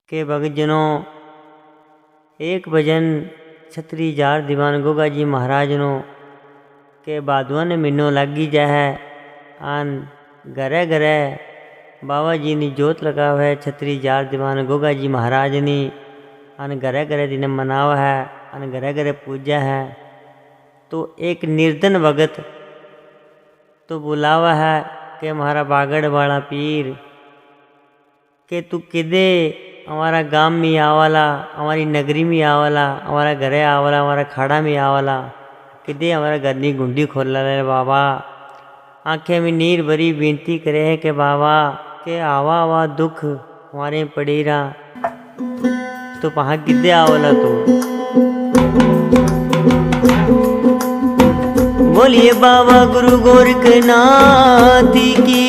के भगतजनों एक भजन छतरी जार दीवान गोगा जी महाराज नो के बादवन महीनो लागी जाए आन घरे घरे बाबा जी नी जोत लगाव है। छतरी जार दीवान गोगा जी महाराज नी आन घरे घरे दिन मनाव है, आन घरे घरे पूजा है। तो एक निर्धन भगत तो बुलावा है कि महारा बागड़ वाला पीर के तू किदे हमारा गांव में आवाला, हमारी नगरी में आवाला, हमारा घरे आवाला, हमारा खाड़ा में आवाला, किदे हमारा घर की गुंडी खोल ले बाबा। आंखें में नीर भरी विनती करे है कि बाबा के आवा आवा दुख हमारे पड़ी रहा, तो वहाँ किदे आवाला तू। बोलिए बाबा गुरु गोरखनाथ की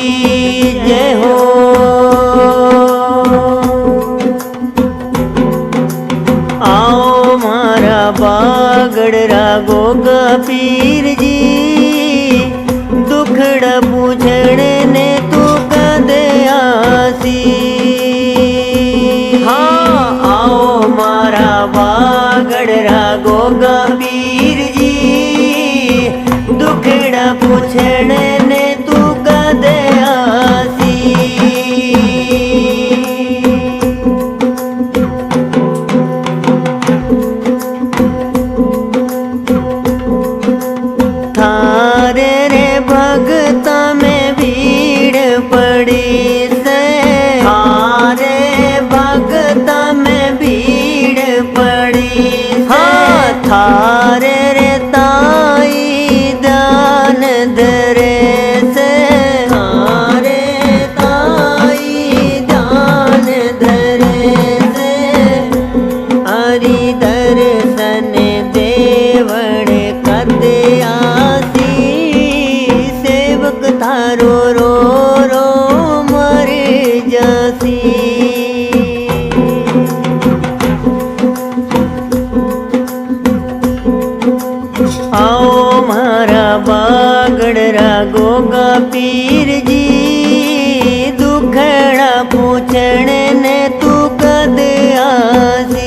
जय हो। आओ मारा बागड़ गोगा पीर जी, दुखड़ा पूछने ने तू कदे आसी। हाँ आओ मारा बागड़ गोगा पीर जी, दुखड़ा पूछने ने तू कदे आसी। थारे रे भगता में भीड़ पड़ी से, थारे भगता में भीड़ पड़ी से। हाँ थारे रे ताई दान दरे से, थारे ताई दान धरे से। हरि दर्शन देवड़े कदे आसी, सेवक थारो रो रो मर जासी। आओ मारा बागड़ गोगा पीर जी, दुखड़ा पूछने ने तू कद आसी।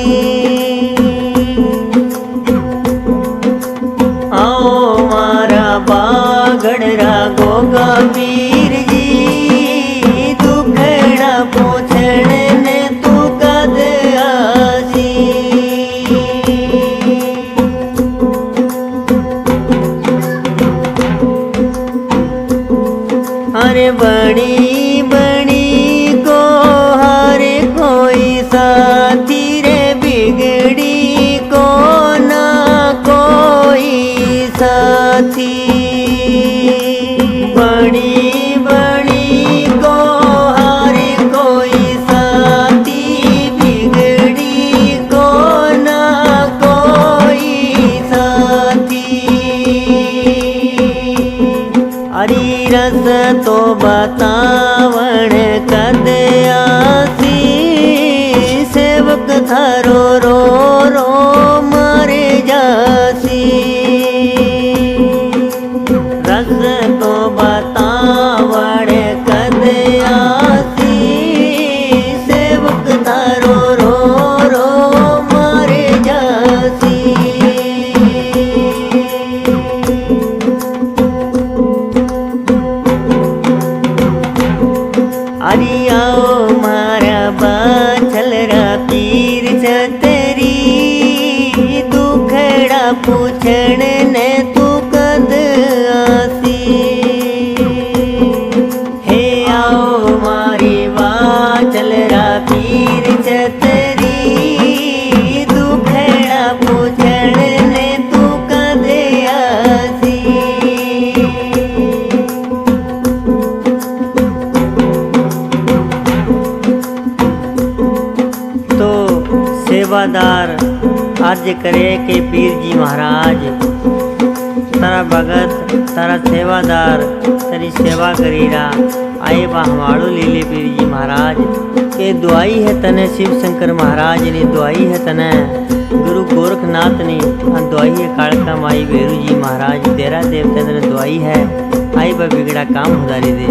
आओ मारा बागड़ गोगा पीर जी, दुखड़ा पूछने ने तू कद आसी। अरे बड़ी बड़ी को हर कोई साथी रे, बिगड़ी को ना कोई साथी। बड़ी बड़ी को हर कोई साथी, बिगड़ी को ना कोई साथी। हरी रस तो बतावण कद आसी, सेवक थारो रो रो मर जासी। रस तो बतावण कद आसी, सेवक थारो रो रो मर जासी। अरे आओ मारा बाछल रा पीर छतरी, दुखड़ा पूछने ने तू कद आसी। हे आओ मारी बाछल रा पीर छतरी, दुखड़ा पूछने ने तू कद आसी। सेवादार अर्ज करे के पीर जी महाराज, तारा भगत तारा सेवादार तेरी सेवा करीरा। आए बा हमारो लीले पीर जी महाराज के दुआई है तने, शिव शंकर महाराज ने दुआई है तने, गुरु गोरखनाथ ने दुआई है, कालका माई भैरू जी महाराज तेरा देवता ने दुआई है। आई बा बिगड़ा काम उधारी दे।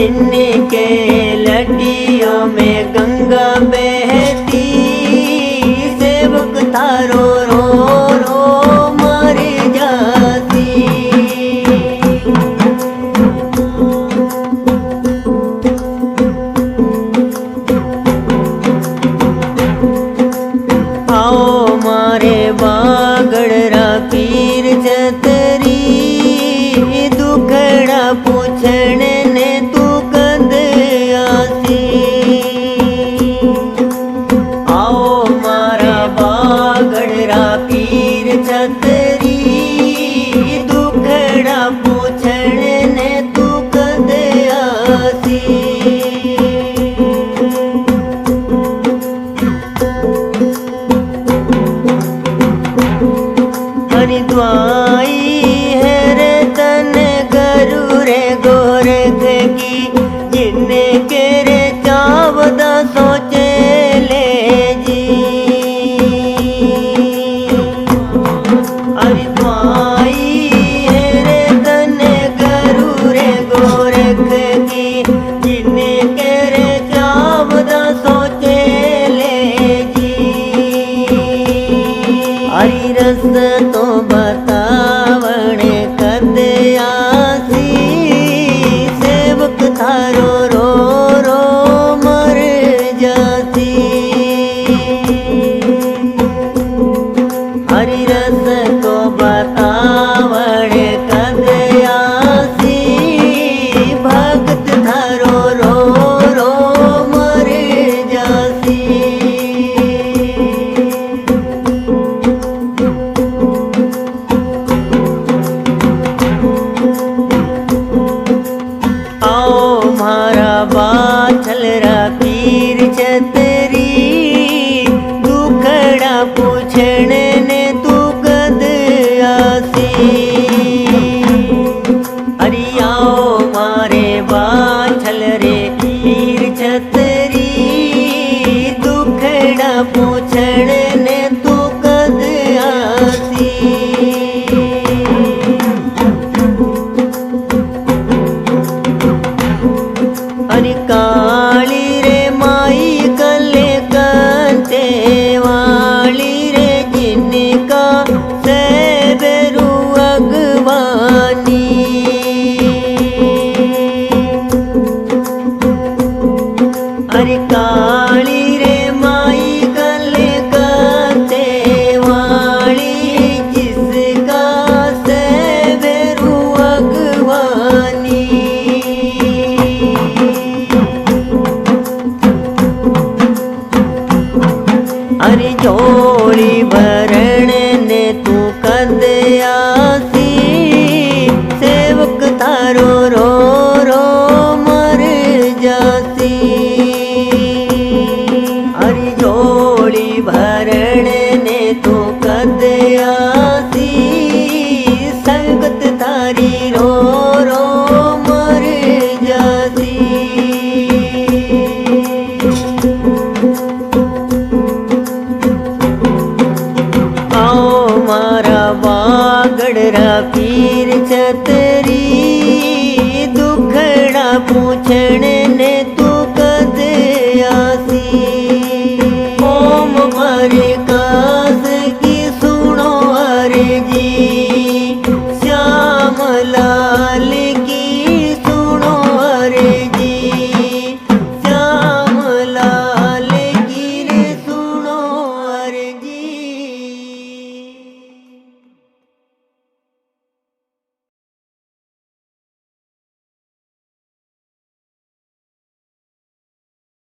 जिनके लटियों में गंगा बहती, सेवक थारो रो रो मर जाती। आओ मारे बागड़रा पीर छतरी, दुखड़ा पूछण ने तू कद आसी। आओ मारा बागड़रा पीर छतरी, दुखड़ा पूछण ने तू कद आसी। हरिद्वाई है रे तन गरु रे गोरख की, जिन्ने के रे चावदा सोचे ले जी। हरिद्वाई है रे तन गरु रे गोरख की, जिन्ने के रे चावदा सोचे ले जी। हरि रस तो बतावणे कद आसी, सेवक थारो रो रो मर जाती। हरि रस तो बतावणे कद आसी, भक्त थारो रो रो मर जाती। आओ मारा बाछलरा पीर छतरी, दुखड़ा पूछण ने तू कद आसी। अरे आओ मारे बाछलरे पीर छतरी, दुखड़ा पूछण ने तू कद आसी। हरि काली रे माई कले कंते वाली रे, जिनका से बेरु अगवानी। हरि काली रे माई कले कंते वाली, जिसका से बेरु अगवानी। हरि झोली भरण ने तू कद आसी, सेवक थारो रो रो मर जाती। हरि झोली भरण ने तू कद आसी, संगत थारी रो रो मर जाती। आओ मारा बागड़रा पीर छतरी, दुखड़ा पूछण